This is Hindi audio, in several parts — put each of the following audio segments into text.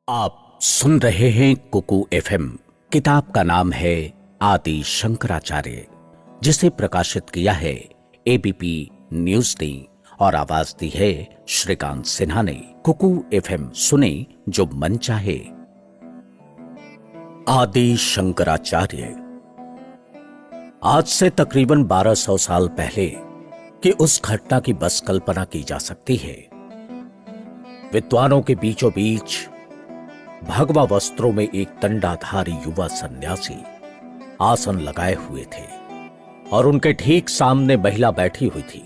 आप सुन रहे हैं कुकू एफएम। किताब का नाम है आदि शंकराचार्य, जिसे प्रकाशित किया है एबीपी न्यूज ने और आवाज दी है श्रीकांत सिन्हा ने। कुकू एफएम सुने जो मन चाहे। आदि शंकराचार्य। आज से तकरीबन 1200 साल पहले की उस घटना की बस कल्पना की जा सकती है। विद्वानों के बीचों बीच भगवा वस्त्रों में एक दंडाधारी युवा सन्यासी आसन लगाए हुए थे और उनके ठीक सामने महिला बैठी हुई थी।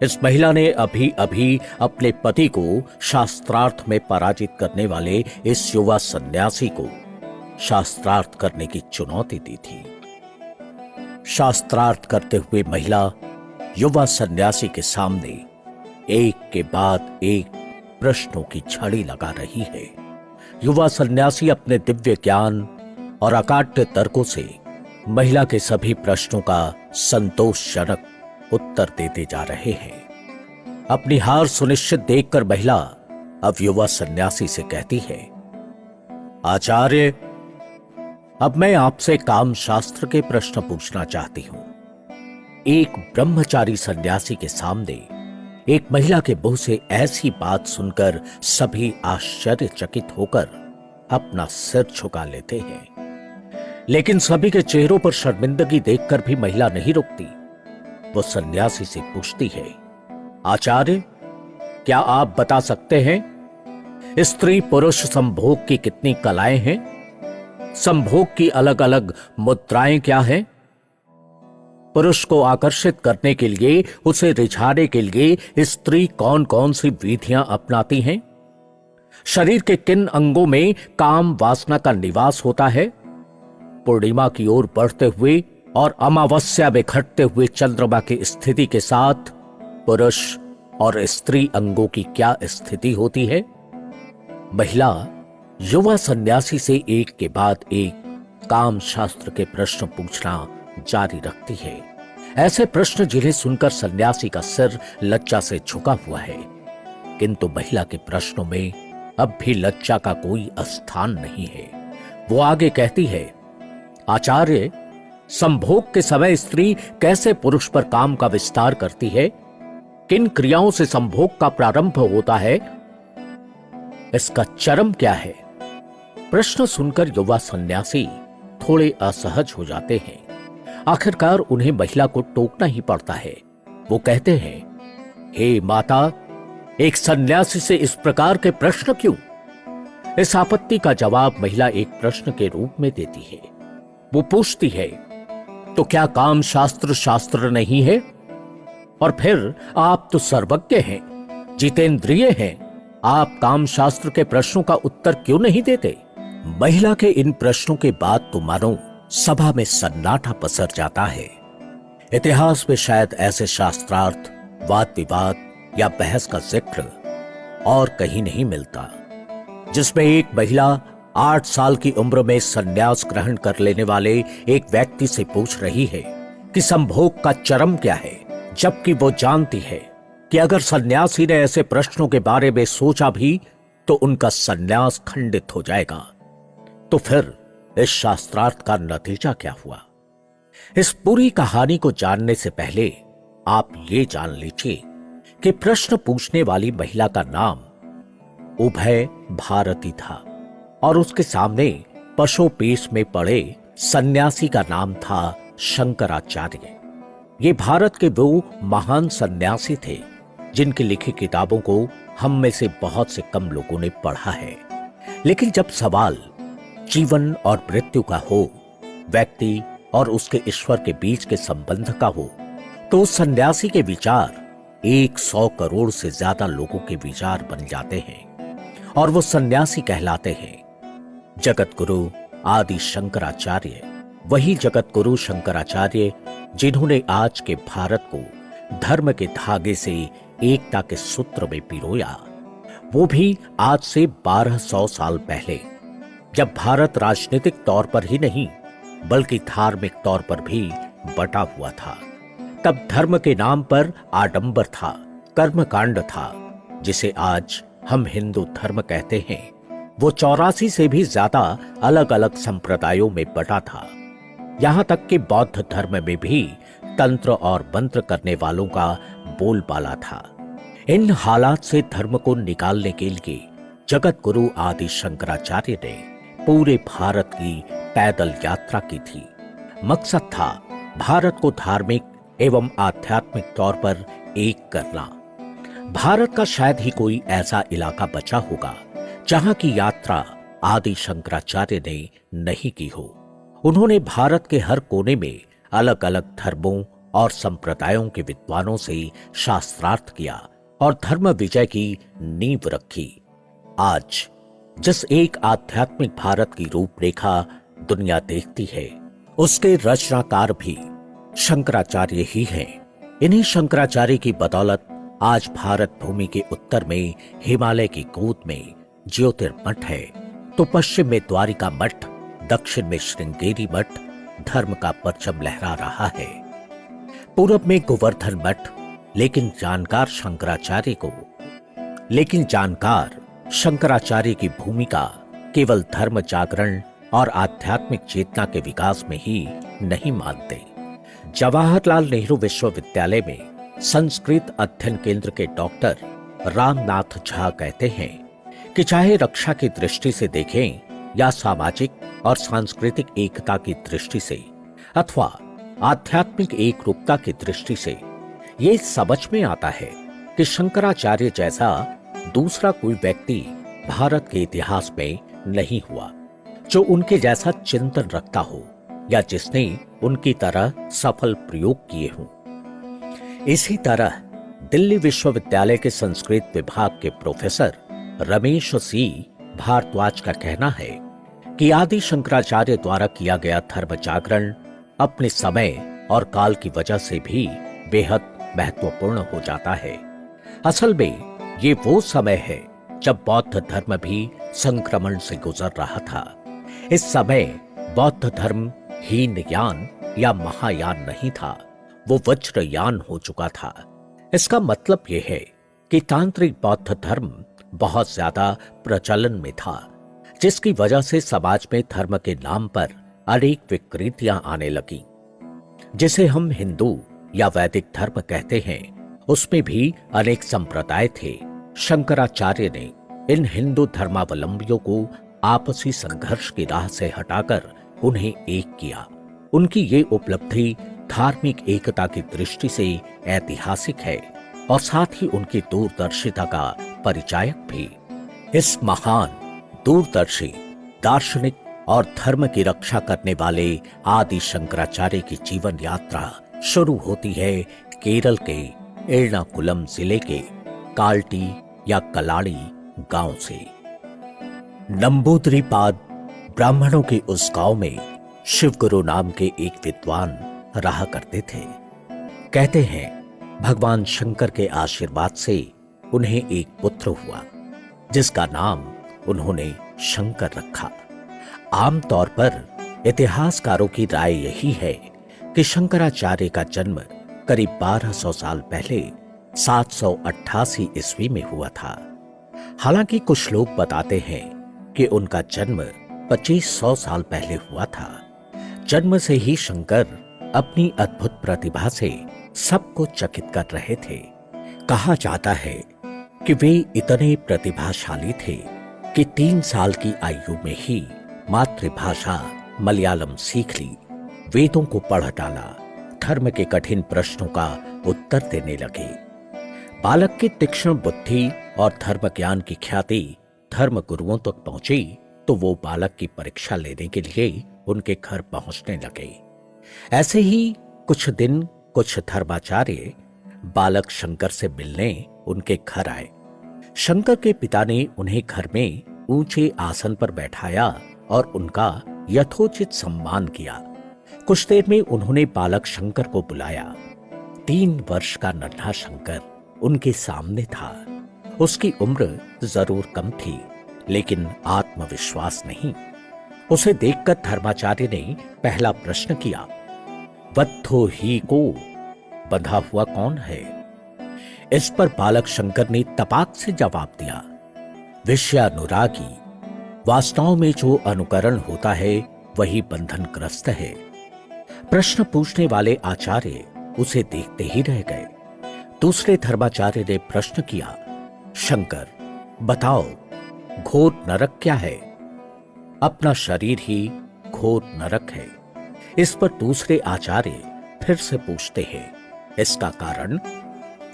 इस महिला ने अभी अभी अपने पति को शास्त्रार्थ में पराजित करने वाले इस युवा सन्यासी को शास्त्रार्थ करने की चुनौती दी थी। शास्त्रार्थ करते हुए महिला युवा सन्यासी के सामने एक के बाद एक प्रश्नों की झड़ी लगा रही है। युवा सन्यासी अपने दिव्य ज्ञान और अकाट्य तर्कों से महिला के सभी प्रश्नों का संतोषजनक उत्तर देते जा रहे हैं। अपनी हार सुनिश्चित देखकर महिला अब युवा सन्यासी से कहती है, आचार्य, अब मैं आपसे काम शास्त्र के प्रश्न पूछना चाहती हूं। एक ब्रह्मचारी सन्यासी के सामने एक महिला के मुंह से ऐसी बात सुनकर सभी आश्चर्यचकित होकर अपना सिर झुका लेते हैं, लेकिन सभी के चेहरों पर शर्मिंदगी देखकर भी महिला नहीं रुकती। वो सन्यासी से पूछती है, आचार्य, क्या आप बता सकते हैं स्त्री पुरुष संभोग की कितनी कलाएं हैं? संभोग की अलग अलग मुद्राएं क्या हैं? पुरुष को आकर्षित करने के लिए, उसे रिझाने के लिए स्त्री कौन कौन सी विधियां अपनाती हैं? शरीर के किन अंगों में काम वासना का निवास होता है? पूर्णिमा की ओर बढ़ते हुए और अमावस्या में घटते हुए चंद्रमा की स्थिति के साथ पुरुष और स्त्री अंगों की क्या स्थिति होती है? महिला युवा सन्यासी से एक के बाद एक काम शास्त्र के प्रश्न पूछना जारी रखती है। ऐसे प्रश्न जिन्हें सुनकर सन्यासी का सिर लज्जा से झुका हुआ है, किंतु महिला के प्रश्नों में अब भी लज्जा का कोई स्थान नहीं है। वो आगे कहती है, आचार्य, संभोग के समय स्त्री कैसे पुरुष पर काम का विस्तार करती है? किन क्रियाओं से संभोग का प्रारंभ होता है? इसका चरम क्या है? प्रश्न सुनकर युवा सन्यासी थोड़े असहज हो जाते हैं। आखिरकार उन्हें महिला को टोकना ही पड़ता है। वो कहते हैं, हे माता, एक सन्यासी से इस प्रकार के प्रश्न क्यों? इस आपत्ति का जवाब महिला एक प्रश्न के रूप में देती है। वो पूछती है, तो क्या काम शास्त्र शास्त्र नहीं है? और फिर आप तो सर्वज्ञ हैं, जितेंद्रिय हैं, आप काम शास्त्र के प्रश्नों का उत्तर क्यों नहीं देते? महिला के इन प्रश्नों के बाद तो मानो सभा में सन्नाटा पसर जाता है। इतिहास में शायद ऐसे शास्त्रार्थ, वाद विवाद या बहस का जिक्र और कहीं नहीं मिलता, जिसमें एक महिला 8 साल की उम्र में संन्यास ग्रहण कर लेने वाले एक व्यक्ति से पूछ रही है कि संभोग का चरम क्या है, जबकि वो जानती है कि अगर सन्यासी ने ऐसे प्रश्नों के बारे में सोचा भी तो उनका संन्यास खंडित हो जाएगा। तो फिर इस शास्त्रार्थ का नतीजा क्या हुआ? इस पूरी कहानी को जानने से पहले आप ये जान लीजिए कि प्रश्न पूछने वाली महिला का नाम उभय भारती था और उसके सामने पशुपेश में पड़े सन्यासी का नाम था शंकराचार्य। ये भारत के वो महान सन्यासी थे जिनकी लिखी किताबों को हम में से बहुत से कम लोगों ने पढ़ा है। लेकिन जब सवाल जीवन और मृत्यु का हो, व्यक्ति और उसके ईश्वर के बीच के संबंध का हो, तो उस सन्यासी के विचार 100 करोड़ से ज्यादा लोगों के विचार बन जाते हैं और वो सन्यासी कहलाते हैं। जगत गुरु आदि शंकराचार्य, वही जगत गुरु शंकराचार्य जिन्होंने आज के भारत को धर्म के धागे से एकता के सूत्र में पिरोया, वो भी आज से 1200 साल पहले, जब भारत राजनीतिक तौर पर ही नहीं बल्कि धार्मिक तौर पर भी बटा हुआ था। तब धर्म के नाम पर आडंबर था, कर्मकांड था, जिसे आज हम हिंदू धर्म कहते हैं, वो 84 से भी ज्यादा अलग अलग संप्रदायों में बटा था। यहां तक कि बौद्ध धर्म में भी तंत्र और मंत्र करने वालों का बोलबाला था। इन हालात से धर्म को निकालने के लिए जगत गुरु आदि शंकराचार्य ने पूरे भारत की पैदल यात्रा की थी। मकसद था भारत को धार्मिक एवं आध्यात्मिक तौर पर एक करना। भारत का शायद ही कोई ऐसा इलाका बचा होगा जहां की यात्रा आदि शंकराचार्य ने नहीं की हो। उन्होंने भारत के हर कोने में अलग अलग धर्मों और संप्रदायों के विद्वानों से शास्त्रार्थ किया और धर्म विजय की नींव रखी। आज जिस एक आध्यात्मिक भारत की रूपरेखा दुनिया देखती है, उसके रचनाकार भी शंकराचार्य ही हैं। इन्हीं शंकराचार्य की बदौलत आज भारत भूमि के उत्तर में हिमालय की गोद में ज्योतिर्मठ है, तो पश्चिम में द्वारिका मठ, दक्षिण में श्रृंगेरी मठ धर्म का परचम लहरा रहा है। पूरब में गोवर्धन मठ, लेकिन जानकार शंकराचार्य की भूमिका केवल धर्म जागरण और आध्यात्मिक चेतना के विकास में ही नहीं मानते। जवाहरलाल नेहरू विश्वविद्यालय में संस्कृत अध्ययन केंद्र के डॉक्टर रामनाथ झा कहते हैं कि चाहे रक्षा की दृष्टि से देखें या सामाजिक और सांस्कृतिक एकता की दृष्टि से अथवा आध्यात्मिक एकरूपता की दृष्टि से, ये समझ में आता है कि शंकराचार्य जैसा दूसरा कोई व्यक्ति भारत के इतिहास में नहीं हुआ जो उनके जैसा चिंतन रखता हो या जिसने उनकी तरह सफल प्रयोग किए हों। इसी तरह दिल्ली विश्वविद्यालय के संस्कृत विभाग के प्रोफेसर रमेश सी भारद्वाज का कहना है कि आदि शंकराचार्य द्वारा किया गया धर्म जागरण अपने समय और काल की वजह से भी बेहद महत्वपूर्ण हो जाता है। असल में ये वो समय है जब बौद्ध धर्म भी संक्रमण से गुजर रहा था। इस समय बौद्ध धर्म हीनयान या महायान नहीं था, वो वज्रयान हो चुका था। इसका मतलब यह है कि तांत्रिक बौद्ध धर्म बहुत ज्यादा प्रचलन में था, जिसकी वजह से समाज में धर्म के नाम पर अनेक विकृतियां आने लगी। जिसे हम हिंदू या वैदिक धर्म कहते हैं, उसमें भी अनेक संप्रदाय थे। शंकराचार्य ने इन हिंदू धर्मावलंबियों को आपसी संघर्ष की राह से हटाकर उन्हें एक किया। उनकी ये उपलब्धि धार्मिक एकता की दृष्टि से ऐतिहासिक है और साथ ही उनकी दूरदर्शिता का परिचायक भी। इस महान दूरदर्शी दार्शनिक और धर्म की रक्षा करने वाले आदि शंकराचार्य की जीवन यात्रा शुरू होती है केरल के एर्नाकुलम जिले के काल्टी या कलाड़ी गांव से। नंबूदरीपाद ब्राह्मणों के उस गांव में शिवगुरु नाम के एक विद्वान रहा करते थे। कहते हैं भगवान शंकर के आशीर्वाद से उन्हें एक पुत्र हुआ, जिसका नाम उन्होंने शंकर रखा। आमतौर पर इतिहासकारों की राय यही है कि शंकराचार्य का जन्म करीब 1200 साल पहले 788 ईस्वी में हुआ था। हालांकि कुछ लोग बताते हैं कि उनका जन्म 2500 साल पहले हुआ था। जन्म से ही शंकर अपनी अद्भुत प्रतिभा से सबको चकित कर रहे थे। कहा जाता है कि वे इतने प्रतिभाशाली थे कि 3 साल की आयु में ही मातृभाषा मलयालम सीख ली, वेदों को पढ़ डाला, धर्म के कठिन प्रश्नों का उत्तर देने लगे। बालक की तीक्ष्ण बुद्धि और धर्म ज्ञान की ख्याति धर्म गुरुओं तक पहुंची तो वो बालक की परीक्षा लेने के लिए उनके घर पहुंचने लगे। ऐसे ही कुछ दिन कुछ धर्माचार्य बालक शंकर से मिलने उनके घर आए। शंकर के पिता ने उन्हें घर में ऊंचे आसन पर बैठाया और उनका यथोचित सम्मान किया। कुछ देर में उन्होंने बालक शंकर को बुलाया। 3 वर्ष का नन्हा शंकर उनके सामने था। उसकी उम्र जरूर कम थी, लेकिन आत्मविश्वास नहीं। उसे देखकर धर्माचार्य ने पहला प्रश्न किया, बद्धो ही को बंधा हुआ कौन है? इस पर बालक शंकर ने तपाक से जवाब दिया, विषयानुरागी वास्तव में जो अनुकरण होता है वही बंधनग्रस्त है। प्रश्न पूछने वाले आचार्य उसे देखते ही रह गए। दूसरे धर्माचार्य ने प्रश्न किया, शंकर बताओ, घोर नरक क्या है? अपना शरीर ही घोर नरक है। इस पर दूसरे आचार्य फिर से पूछते हैं, इसका कारण?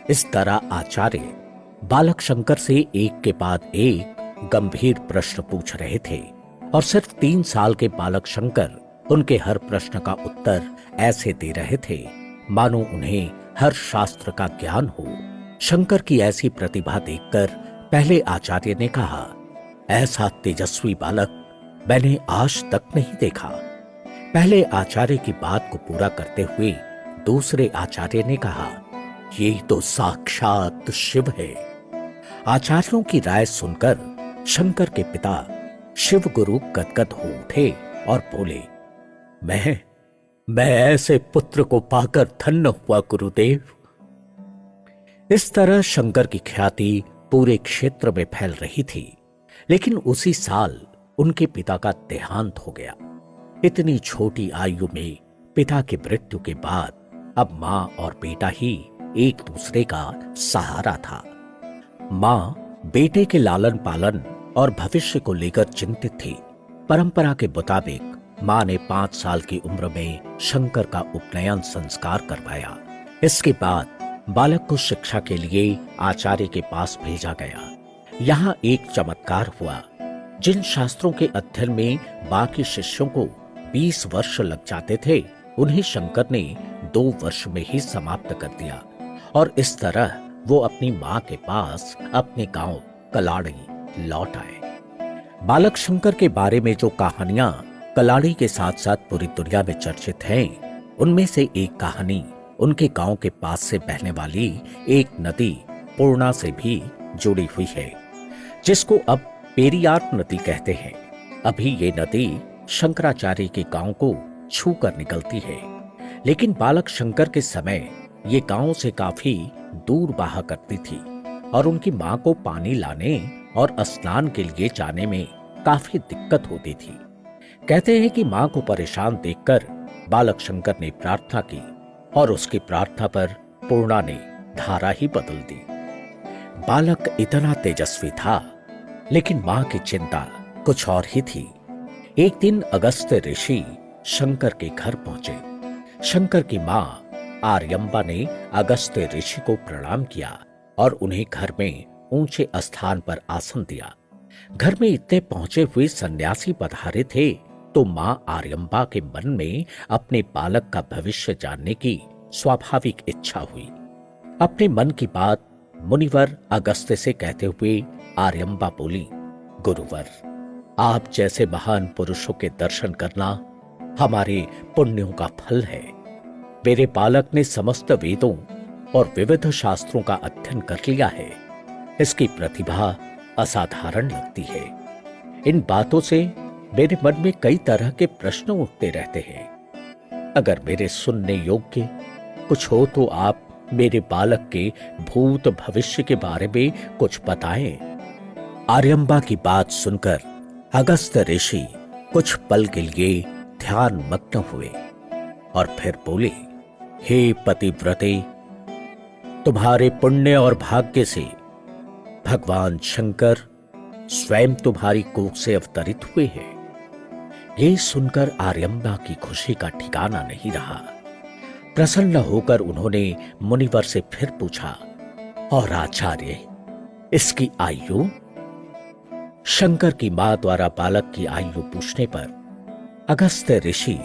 इस तरह आचार्य बालक शंकर से एक के बाद एक गंभीर प्रश्न पूछ रहे थे और सिर्फ 3 साल के बालक शंकर उनके हर प्रश्न का उत्तर ऐसे दे रहे थे मानो उन्हें हर शास्त्र का ज्ञान हो। शंकर की ऐसी प्रतिभा देखकर पहले आचार्य ने कहा, ऐसा तेजस्वी बालक मैंने आज तक नहीं देखा। पहले आचार्य की बात को पूरा करते हुए दूसरे आचार्य ने कहा, ये तो साक्षात शिव है। आचार्यों की राय सुनकर शंकर के पिता शिव गुरु गदगद हो उठे और बोले, मैं ऐसे पुत्र को पाकर धन्य हुआ गुरुदेव। इस तरह शंकर की ख्याति पूरे क्षेत्र में फैल रही थी। लेकिन उसी साल उनके पिता का देहांत हो गया। इतनी छोटी आयु में पिता की मृत्यु के बाद अब मां और बेटा ही एक दूसरे का सहारा था। मां बेटे के लालन पालन और भविष्य को लेकर चिंतित थी। परंपरा के मुताबिक मां ने 5 साल की उम्र में शंकर का उपनयन संस्कार करवाया। इसके बाद बालक को शिक्षा के लिए आचार्य के पास भेजा गया। यहाँ एक चमत्कार हुआ। जिन शास्त्रों के अध्ययन में बाकी शिष्यों को 20 वर्ष लग जाते थे, उन्हें शंकर ने 2 वर्ष में ही समाप्त कर दिया और इस तरह वो अपनी मां के पास अपने गांव कलाड़ी लौट आए। बालक शंकर के बारे में जो कहानियां कलाड़ी के साथ साथ पूरी दुनिया में चर्चित हैं, उनमें से एक कहानी उनके गांव के पास से बहने वाली एक नदी पूर्णा से भी जुड़ी हुई है, जिसको अब पेरियार नदी कहते हैं। अभी ये नदी शंकराचार्य के गांव को छूकर निकलती है, लेकिन बालक शंकर के समय ये गांव से काफी दूर बहा करती थी और उनकी मां को पानी लाने और स्नान के लिए जाने में काफी दिक्कत होती थी। कहते हैं कि मां को परेशान देखकर बालक शंकर ने प्रार्थना की और उसकी प्रार्थना पर पूर्णा ने धारा ही बदल दी। बालक इतना तेजस्वी था, लेकिन मां की चिंता कुछ और ही थी। एक दिन अगस्त्य ऋषि शंकर के घर पहुंचे। शंकर की मां आर्यम्बा ने अगस्त्य ऋषि को प्रणाम किया और उन्हें घर में ऊंचे स्थान पर आसन दिया। घर में इतने पहुंचे हुए सन्यासी पधारे थे तो मां आर्यम्बा के मन में अपने बालक का भविष्य जानने की स्वाभाविक इच्छा हुई। अपने मन की बात मुनिवर अगस्त्य से कहते हुए आर्यम्बा बोली, गुरुवर, आप जैसे महान पुरुषों के दर्शन करना हमारे पुण्यों का फल है। मेरे बालक ने समस्त वेदों और विविध शास्त्रों का अध्ययन कर लिया है। इसकी प्रतिभा असाधारण लगती है। इन बातों से मेरे मन में कई तरह के प्रश्न उठते रहते हैं। अगर मेरे सुनने योग्य कुछ हो तो आप मेरे बालक के भूत भविष्य के बारे में कुछ बताएं। आर्यम्बा की बात सुनकर अगस्त्य ऋषि कुछ पल के लिए ध्यान मग्न हुए और फिर बोले, हे पतिव्रते, तुम्हारे पुण्य और भाग्य से भगवान शंकर स्वयं तुम्हारी कोख से अवतरित हुए हैं। ये सुनकर आर्यम्बा की खुशी का ठिकाना नहीं रहा। प्रसन्न होकर उन्होंने मुनिवर से फिर पूछा, और आचार्य, इसकी आयु? शंकर की मां द्वारा बालक की आयु पूछने पर अगस्त्य ऋषि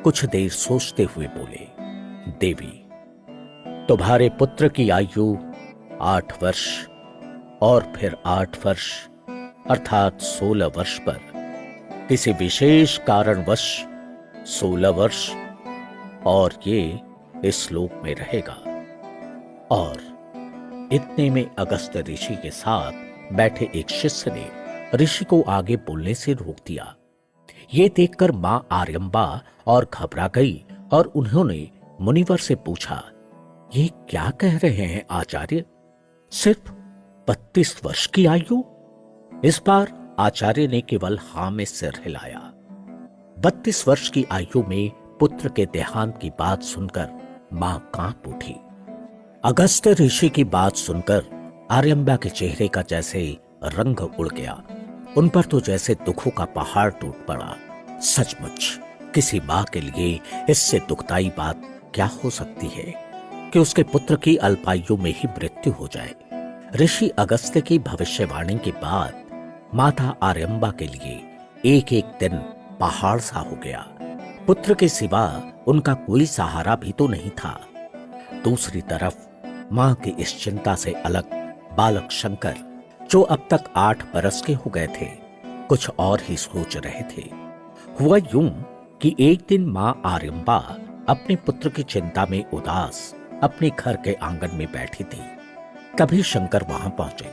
कुछ देर सोचते हुए बोले, देवी, तुम्हारे पुत्र की आयु 8 वर्ष और फिर 8 वर्ष अर्थात 16 वर्ष पर किसी विशेष कारणवश 16 वर्ष और ये इस लोक में रहेगा। और इतने में अगस्त्य ऋषि के साथ बैठे एक शिष्य ने ऋषि को आगे बोलने से रोक दिया। ये देखकर मां आर्यम्बा और घबरा गई और उन्होंने मुनिवर से पूछा, ये क्या कह रहे हैं आचार्य? सिर्फ 32 वर्ष की आयु? इस बार आचार्य ने केवल हां में सिर हिलाया। 32 वर्ष की आयु में पुत्र के देहांत की बात सुनकर मां कांप उठी। अगस्त्य ऋषि की बात सुनकर आर्यम्बा के चेहरे का जैसे रंग उड़ गया। उन पर तो जैसे दुखों का पहाड़ टूट पड़ा। सचमुच किसी मां के लिए इससे दुखदाई बात क्या हो सकती है कि उसके पुत्र की अल्पायु में ही मृत्यु हो जाए। ऋषि अगस्त्य की भविष्यवाणी के बाद माता आर्यम्बा के लिए एक एक दिन पहाड़ सा हो गया। पुत्र के सिवा उनका कोई सहारा भी तो नहीं था। दूसरी तरफ मां की इस चिंता से अलग बालक शंकर, जो अब तक 8 बरस के हो गए थे, कुछ और ही सोच रहे थे। हुआ यूं कि एक दिन मां आर्यम्बा अपने पुत्र की चिंता में उदास अपने घर के आंगन में बैठी थी। तभी शंकर वहां पहुंचे।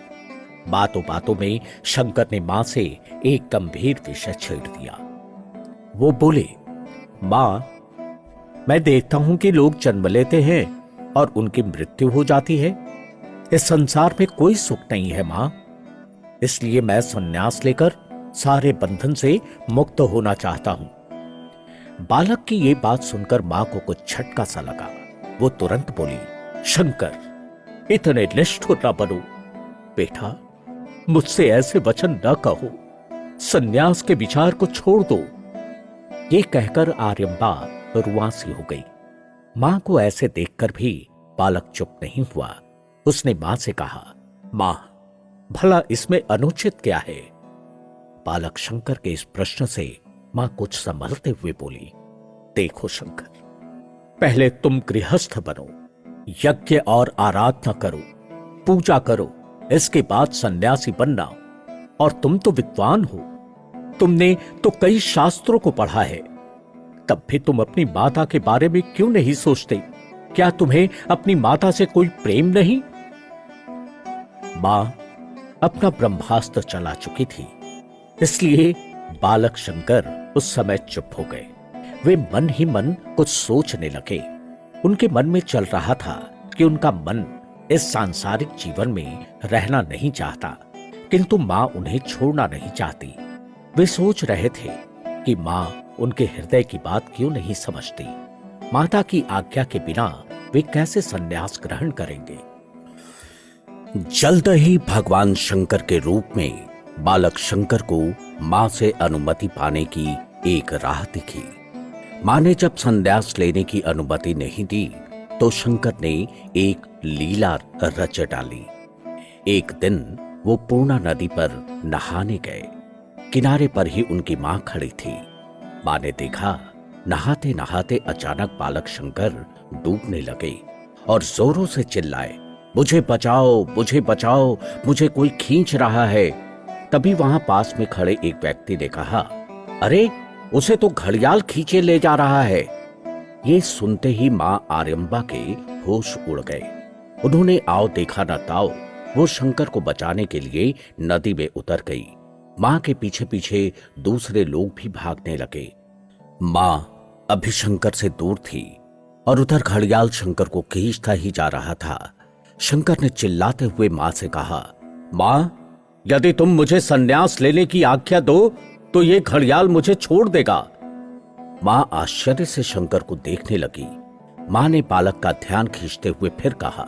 बातों बातों में शंकर ने मां से एक गंभीर विषय छेड़ दिया। वो बोले, मां, मैं देखता हूं कि लोग जन्म लेते हैं और उनकी मृत्यु हो जाती है। इस संसार में कोई सुख नहीं है मां, इसलिए मैं संन्यास लेकर सारे बंधन से मुक्त होना चाहता हूं। बालक की ये बात सुनकर मां को कुछ झटका सा लगा। वो तुरंत बोली, शंकर, इतने निष्ठुर न बनो बेटा, मुझसे ऐसे वचन न कहो, संन्यास के विचार को छोड़ दो। ये कहकर आर्यम्बा रुआंसी हो गई। मां को ऐसे देखकर भी बालक चुप नहीं हुआ। उसने मां से कहा, मां, भला इसमें अनुचित क्या है? बालक शंकर के इस प्रश्न से मां कुछ संभलते हुए बोली, देखो शंकर, पहले तुम गृहस्थ बनो, यज्ञ और आराधना करो, पूजा करो, इसके बाद सन्यासी बनना। और तुम तो विद्वान हो, तुमने तो कई शास्त्रों को पढ़ा है, तब भी तुम अपनी माता के बारे में क्यों नहीं सोचते? क्या तुम्हें अपनी माता से कोई प्रेम नहीं? मां अपना ब्रह्मास्त्र चला चुकी थी, इसलिए बालक शंकर उस समय चुप हो गए। वे मन ही मन कुछ सोचने लगे। उनके मन में चल रहा था कि उनका मन इस सांसारिक जीवन में रहना नहीं चाहता, किंतु मां उन्हें छोड़ना नहीं चाहती। वे सोच रहे थे कि मां उनके हृदय की बात क्यों नहीं समझती। माता की आज्ञा के बिना वे कैसे संन्यास ग्रहण करेंगे? जल्द ही भगवान शंकर के रूप में बालक शंकर को मां से अनुमति पाने की एक राह दिखी। मां ने जब संन्यास लेने की अनुमति नहीं दी तो शंकर ने एक लीला रच डाली। एक दिन वो पूर्णा नदी पर नहाने गए। किनारे पर ही उनकी मां खड़ी थी। मां ने देखा, नहाते नहाते अचानक बालक शंकर डूबने लगे और जोरों से चिल्लाए, मुझे बचाओ, मुझे बचाओ, मुझे कोई खींच रहा है। तभी वहां पास में खड़े एक व्यक्ति ने कहा, अरे, उसे तो घड़ियाल खींचे ले जा रहा है। ये सुनते ही मां आर्यम्बा के होश उड़ गए। उन्होंने आओ देखा न ताओ, वो शंकर को बचाने के लिए नदी में उतर गई। मां के पीछे पीछे दूसरे लोग भी भागने लगे। मां अभी शंकर से दूर थी और उधर घड़ियाल शंकर को खींचता ही जा रहा था। शंकर ने चिल्लाते हुए मां से कहा, मां, यदि तुम मुझे संन्यास लेने की आज्ञा दो तो ये घड़ियाल मुझे छोड़ देगा। मां आश्चर्य से शंकर को देखने लगी। मां ने बालक का ध्यान खींचते हुए फिर कहा,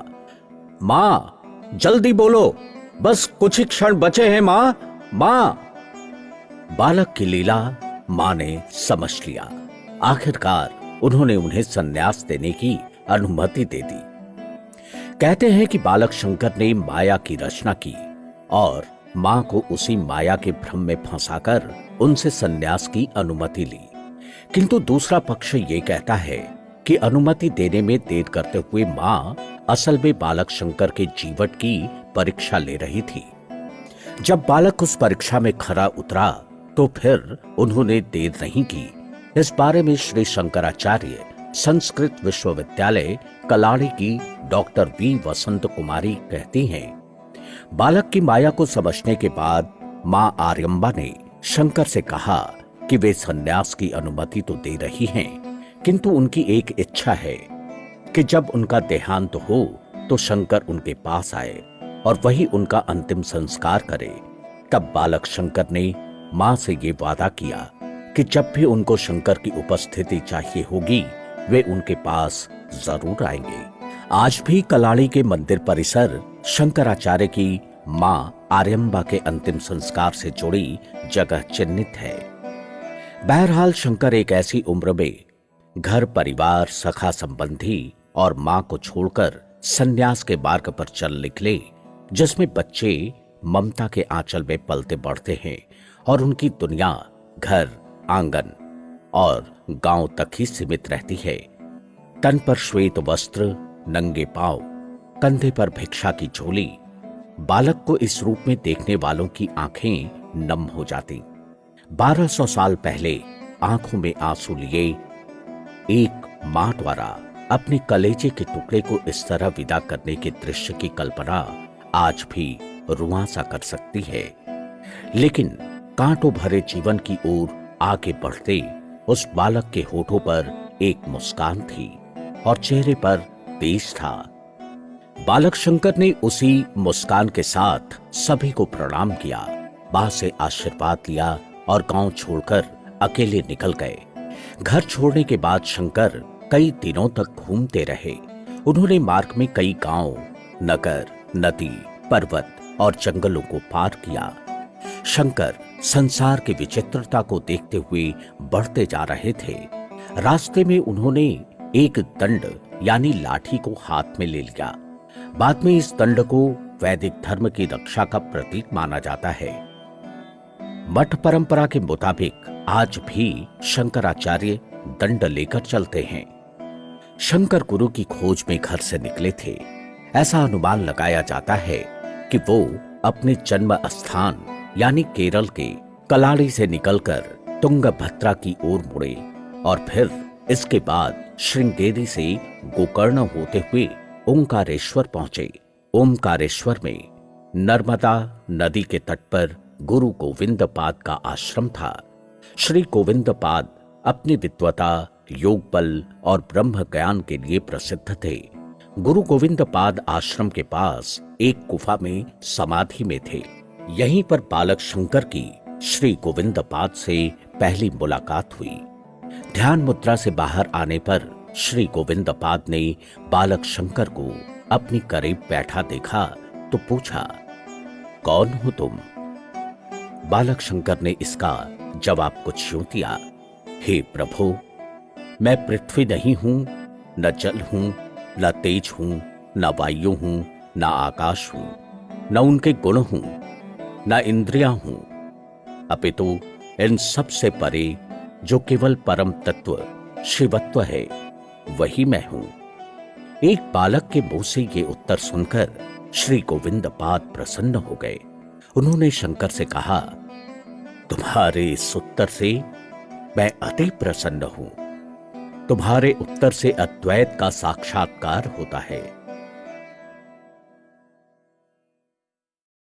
मां, जल्दी बोलो, बस कुछ ही क्षण बचे हैं मां, मां। बालक की लीला मां ने समझ लिया। आखिरकार उन्होंने उन्हें संन्यास देने की अनुमति दे दी। कहते हैं कि बालक शंकर ने माया की रचना की और मां को उसी माया के भ्रम में फंसाकर उनसे संन्यास की अनुमति ली। किंतु दूसरा पक्ष ये कहता है कि अनुमति देने में देर करते हुए मां असल में बालक शंकर के जीवन की परीक्षा ले रही थी। जब बालक उस परीक्षा में खरा उतरा तो फिर उन्होंने देर नहीं की। इस बारे में श्री शंकराचार्य संस्कृत विश्वविद्यालय कलाड़ी की डॉक्टर वी वसंत कुमारी कहती हैं, बालक की माया को समझने के बाद मां आर्यम्बा ने शंकर से कहा कि वे संन्यास की अनुमति तो दे रही हैं, किंतु उनकी एक इच्छा है कि जब उनका देहांत हो तो शंकर उनके पास आए और वही उनका अंतिम संस्कार करे। तब बालक शंकर ने मां से ये वादा किया कि जब भी उनको शंकर की उपस्थिति चाहिए होगी वे उनके पास जरूर आएंगे। आज भी कलाड़ी के मंदिर परिसर शंकराचार्य की मां आर्यम्बा के अंतिम संस्कार से जुड़ी जगह चिन्हित है। बहरहाल शंकर एक ऐसी उम्र में घर परिवार सखा संबंधी और मां को छोड़कर सन्यास के मार्ग पर चल निकले, जिसमें बच्चे ममता के आंचल में पलते बढ़ते हैं और उनकी दुनिया घर आंगन और गांव तक ही सीमित रहती है। तन पर श्वेत वस्त्र, नंगे पांव, कंधे पर भिक्षा की झोली, बालक को इस रूप में देखने वालों की आंखें नम हो जाती। 1200 साल पहले आंखों में आंसू लिए एक मां द्वारा अपने कलेजे के टुकड़े को इस तरह विदा करने के दृश्य की कल्पना आज भी रुआं सा कर सकती है। लेकिन कांटों भरे जीवन की ओर आगे बढ़ते उस बालक के होठों पर एक मुस्कान थी और चेहरे पर तेज था। बालक शंकर ने उसी मुस्कान के साथ सभी को प्रणाम किया, मां से आशीर्वाद लिया और गांव छोड़कर अकेले निकल गए। घर छोड़ने के बाद शंकर कई दिनों तक घूमते रहे। उन्होंने मार्ग में कई गांव, नगर, नदी, पर्वत और जंगलों को पार किया। शंकर संसार की विचित्रता को देखते हुए बढ़ते जा रहे थे। रास्ते में उन्होंने एक दंड यानी लाठी को हाथ में ले लिया। बाद में इस दंड को वैदिक धर्म की रक्षा का प्रतीक माना जाता है। मठ परंपरा के मुताबिक आज भी शंकराचार्य दंड लेकर चलते हैं। शंकर गुरु की खोज में घर से निकले थे। ऐसा अनुमान लगाया जाता है कि वो अपने जन्म स्थान यानी केरल के कलाड़ी से निकलकर तुंगभद्रा की ओर मुड़े और फिर इसके बाद श्रृंगेरी से गोकर्ण होते हुए ओंकारेश्वर पहुंचे। ओंकारेश्वर में नर्मदा नदी के तट पर गुरु गोविंद पाद का आश्रम था। श्री गोविंद पाद अपनी विद्वता, योग बल और ब्रह्म ज्ञान के लिए प्रसिद्ध थे। गुरु गोविंद पाद आश्रम के पास एक गुफा में समाधि में थे। यहीं पर बालक शंकर की श्री गोविंद पाद से पहली मुलाकात हुई। ध्यान मुद्रा से बाहर आने पर श्री गोविंद पाद ने बालक शंकर को अपनी करीब बैठा देखा तो पूछा, कौन हो तुम? बालक शंकर ने इसका जवाब कुछ यूं दिया, हे प्रभु, मैं पृथ्वी नहीं हूं, न जल हूं, न तेज हूं, न वायु हूं, न आकाश हूं, न उनके गुण हूं, न इंद्रियां हूं, अपितु इन सब से परे जो केवल परम तत्व शिवत्व है वही मैं हूं। एक बालक के मुंह से ये उत्तर सुनकर श्री गोविंद पाद प्रसन्न हो गए। उन्होंने शंकर से कहा, तुम्हारे इस उत्तर से मैं अति प्रसन्न हूं। तुम्हारे उत्तर से अद्वैत का साक्षात्कार होता है।